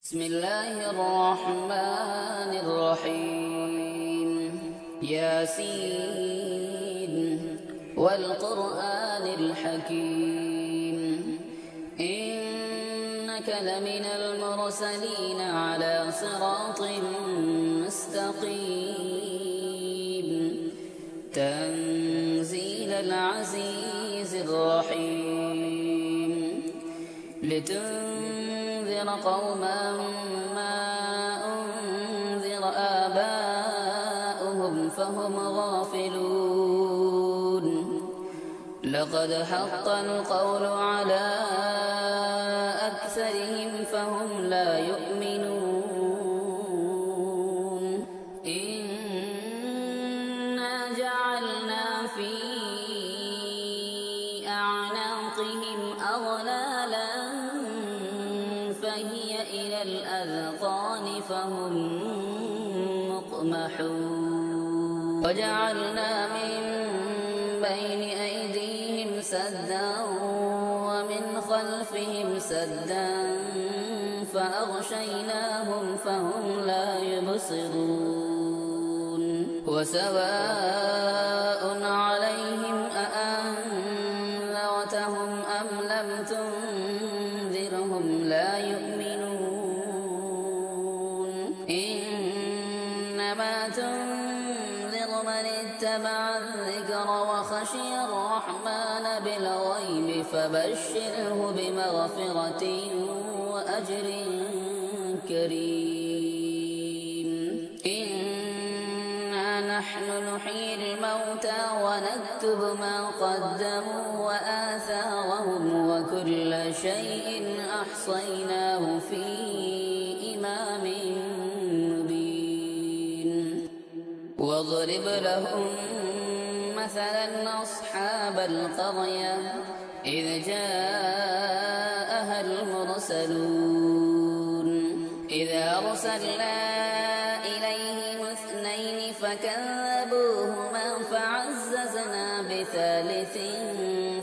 بسم الله الرحمن الرحيم ياسين والقرآن الحكيم إنك لمن المرسلين على صراط مستقيم تنزيل العزيز الرحيم لتنذر قوما ما أنذر آباؤهم فهم غافلون لقد حق القول على أكثرهم فهم لا يؤمنون إنا جعلنا في أعناقهم أغلالا فهي إلى الأذقان فهم مقمحون وجعلنا من بين أيديهم سدا ومن خلفهم سدا فأغشيناهم فهم لا يبصرون وسواء عليهم أأنذرتهم أم لم تنذرهم لا يؤمنون إنما تنذر من اتبع الذكر وخشي الرحمن بالغيب فبشره بمغفرة وأجر كريم إنا نحن نحيي الموتى ونكتب ما قدموا وآثارهم وكل شيء أحصيناه في إمام مبين واضرب لهم مثلا أصحاب القرية إذ جاءها المرسلون إذ أرسلنا إليهم اثنين فكذبوهما فعززنا بثالث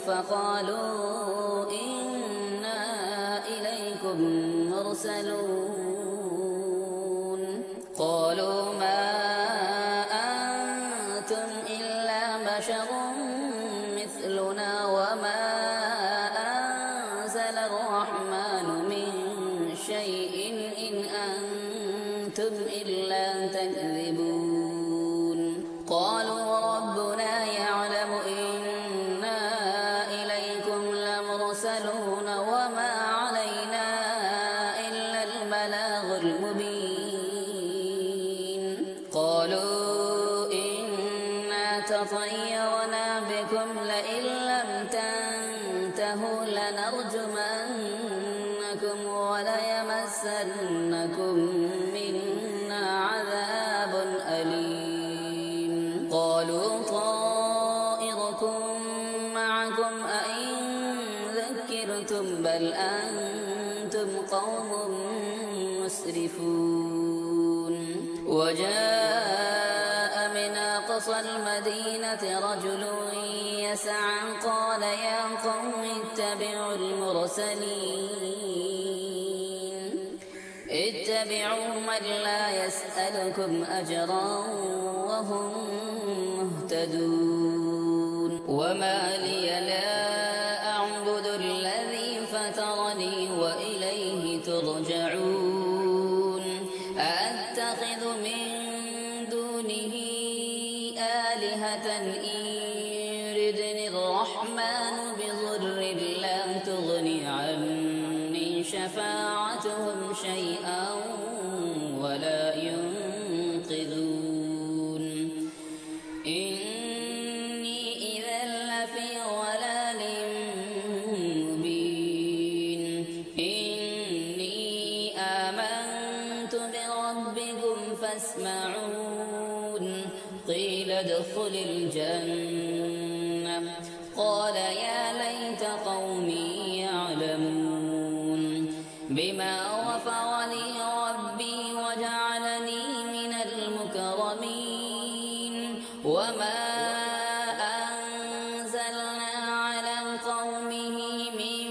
فقالوا إنا إليكم مرسلون قالوا ما أنتم إلا بشر مثلنا وما أنزل الرحمن من شيء إن أنتم إلا تكذبون قالوا ربنا يعلم إنا إليكم لمرسلون وما علينا إلا البلاغ المبين قالوا إنا تطيرنا بكم لئن لم تنتهوا لنرجمنكم وليمسنكم منا عذاب أليم قالوا طائركم معكم أئن ذكرتم بل أنتم قوم مسرفون وجاء من أقصى المدينة رجل يسعى قال يا قوم اتبعوا المرسلين اتبعوا من لا يسألكم أجرا وهم مهتدون وما لي لا أعبد الذي فطرني وإليه ترجعون أأتخذ من دونه آلهة إن يردني الرحمن بضر لا تغن عني شفاعتهم شيئا ولا ينقذون إني إذا لفي ضلال مبين إني آمنت بربكم فاسمعون قيل ادخل الجنة قال يا ليت قومي يعلمون بما غفر لي ربي وجعلني من المكرمين وما أنزلنا على قومه من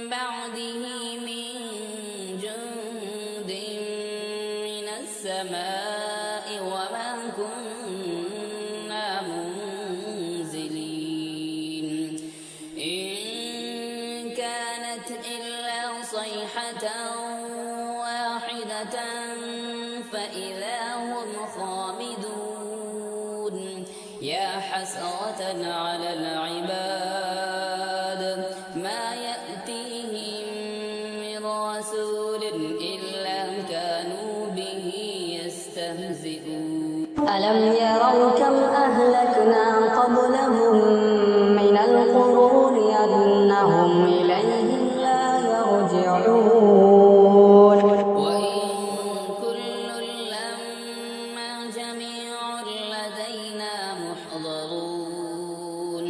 بعده من جند السماء وما كنا منزلين إن كانت إلا صيحة واحدة فإذا هم خامدون يا حسرة على العباد ما يأتيهم من رسول إلا كانوا به يستهزئون ألم يروا كم أهلكنا قبلهم من القرون أنهم إليهم لا يرجعون وإن كل لما جميع لدينا محضرون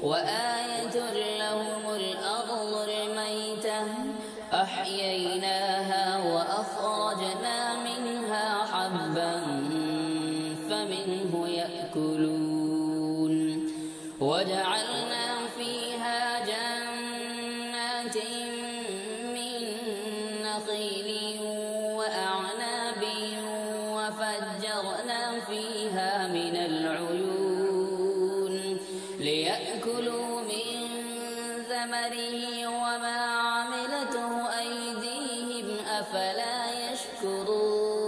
وآية لهم الأرض الميتة أحييناها وأخرجنا منها حبا فمنه يأكلون وجعلنا فيها جنات من نخيل وأعناب وفجرنا فيها من العيون ليأكلوا من ثمره وما عملته أيديهم أفلا يشكرون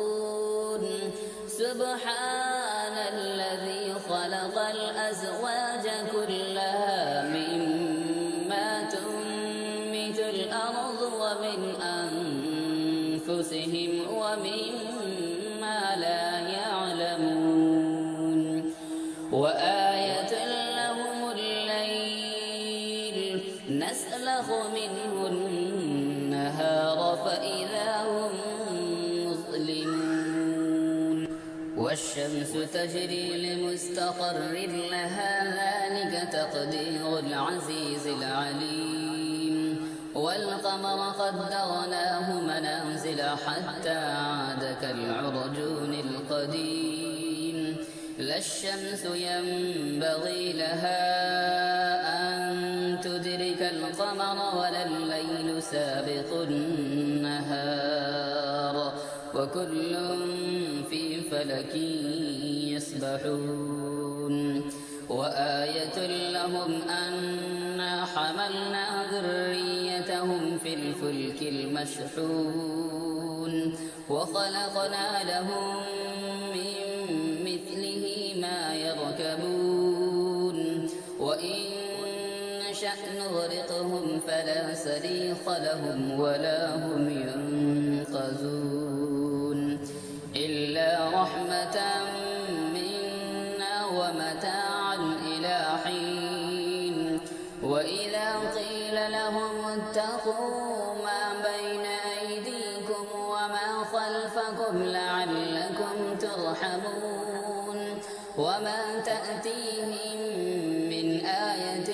سبحان الذي خلق الأزواج كلها مما تنبت الأرض ومن أنفسهم ومما لا يعلمون وآية لهم الليل نسلخ منه النهار فإذا هم مظلمون والشمس تجري لمستقر لها ذلك تقدير العزيز العليم والقمر قدرناه منازل حتى عاد كالعرجون القديم لا الشمس ينبغي لها أن تدرك القمر ولا الليل سابق النهار وكل في فلك يسبحون وآية لهم أنا حملنا ذريتهم في الفلك المشحون وخلقنا لهم من مثله ما يركبون وإن نشأ نغرقهم فلا صريخ لهم ولا هم ينقذون إلا رحمة منا ومتاعا إلى حين وإذا قيل لهم اتقوا ما بين أيديكم وما خلفكم لعلكم ترحمون وما تأتيهم من آية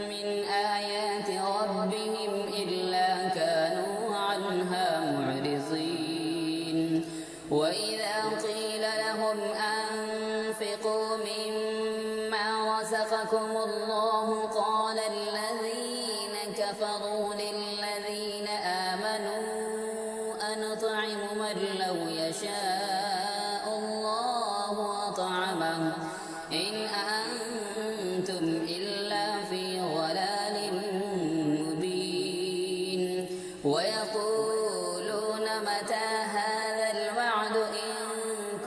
من آيات ربهم إلا كانوا عنها معرضين وإذا قيل لهم أنفقوا مما رزقكم الله قال الذين كفروا للذين آمنوا أنطعم من لو يشاء الله أطعمه إن أنتم إلا في ضلال مبين ويقولون متى هذا الوعد إن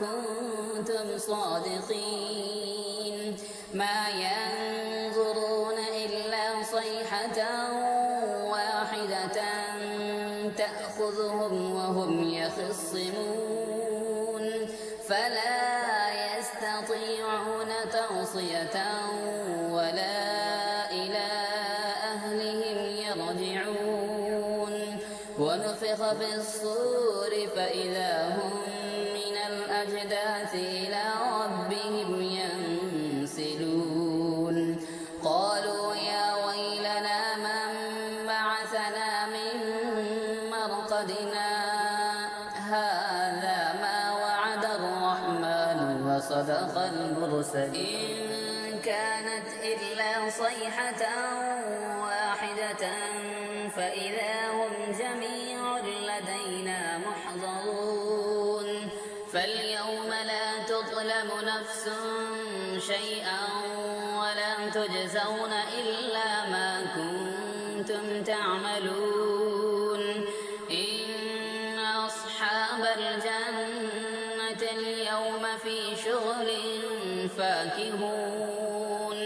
كنتم صادقين ما ينظرون إلا صيحة واحدة تأخذهم وهم يخصمون فلا يستطيعون توصية ولا إلى أهلهم يرجعون ونفخ في الصور فإذا هم من الأجداث إلى ربهم ينسلون قالوا يا ويلنا من بعثنا من مرقدنا هذا ما وعد الرحمن وصدق المرسلين إن كانت إلا صيحة واحدة فإذا هم جميع لدينا محضرون فاليوم لا تظلم نفس شيئا ولا تجزون إلا ما كنتم تعملون إن أصحاب الجنة اليوم في شغل فاكهون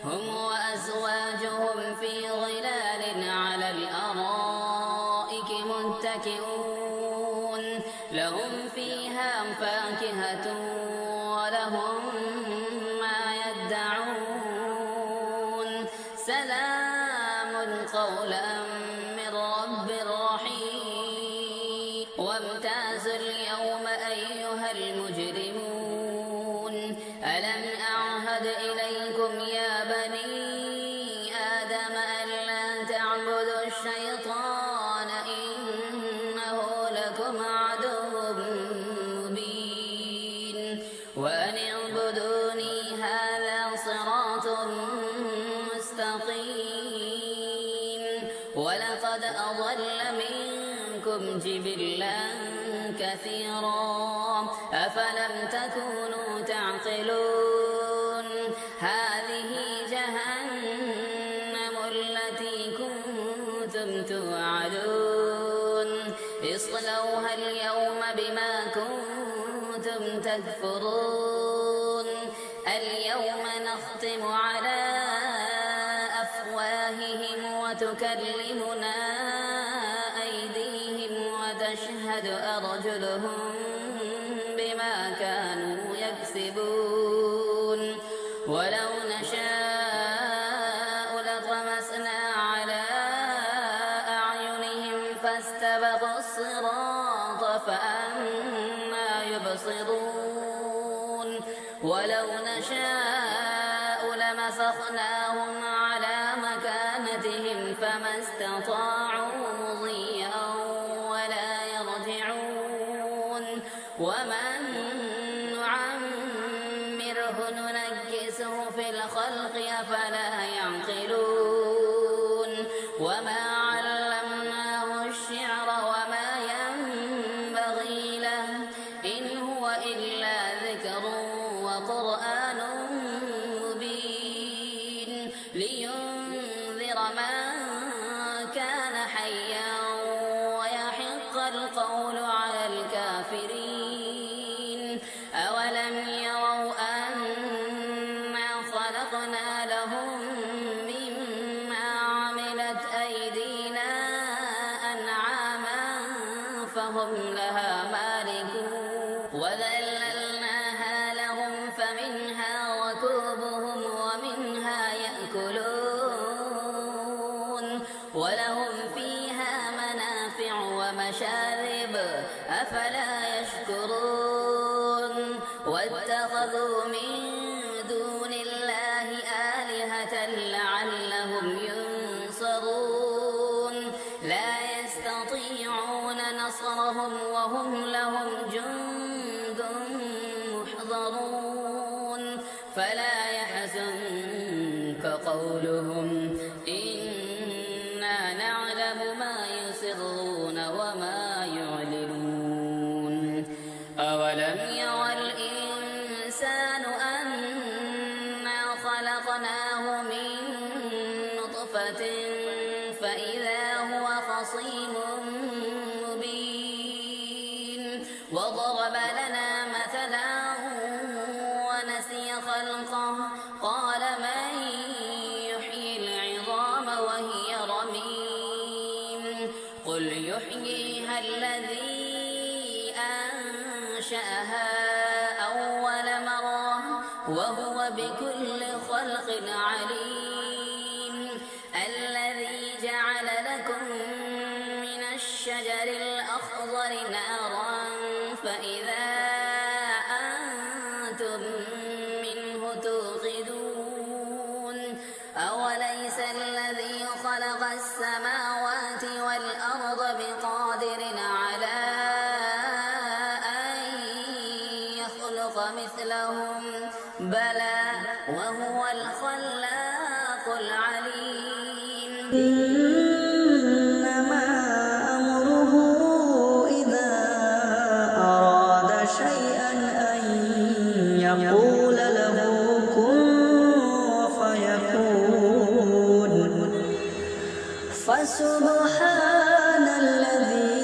هم وأزواجهم في ظلال على الأرائك متكئون لهم فيها فاكهة ولهم ما يدعون سلام قولا من رب رحيم وامتازوا اليوم أيها المجرمون ألم أعهد إليكم يا بني آدم ألا تعبدوا الشيطان إنه لكم عدو مبين وأن اعبدوني هذا صراط مستقيم ولقد أضل منكم جبلا كثيرا أفلم تكونوا تعقلون هذه جهنم التي كنتم توعدون اصلوها اليوم بما كنتم تكفرون اليوم نختم على أفواههم وتكلمنا أيديهم وتشهد أرجلهم بما كانوا يكسبون ولو نشاء لطمسنا على أعينهم فاستبقوا الصراط فأنى يبصرون ولو نشاء لمسخناهم على مكانتهم فما استطاعوا مضيا ولا يرجعون ومن نعمره ننكسه في الخلق أفلا يعقلون وما علمناه الشعر وما ينبغي له إن هو إلا ذكر وقرآن مبين لينذر من كان حيا ويحق القول على الكافرين أولم يروا أنا خلقنا لهم مما عملت أيدينا أنعاما فهم لها مالكون وذللناها لهم فمنها ركوبهم ومنها يأكلون ولهم فيها منافع ومشارب أفلا يشكرون واتخذوا من دون الله آلهة لعلهم ينصرون لا يستطيعون نصرهم وهم لهم جند محضرون فلا يحزنك قولهم إنا نعلم ما يسرون وما يعلنون أولم يرى الإنسان أنا خلقناه من نطفة فإذا هو خصيم مبين وضرب لنا مثلا ونسي خلقه قال من يحيي العظام وهي رميم قل يحييها الذي أنشأها أول مرة وهو بكل خلق عليم الذي جعل لكم من الشجر الأخضر نارا فإذا أنتم منه توقدون أوليس الذي خلق السماوات والأرض بقادر على أن يخلق مثلهم بلى وهو الخلاق العليم إنما أمره إذا أراد شيئا سبحان الذي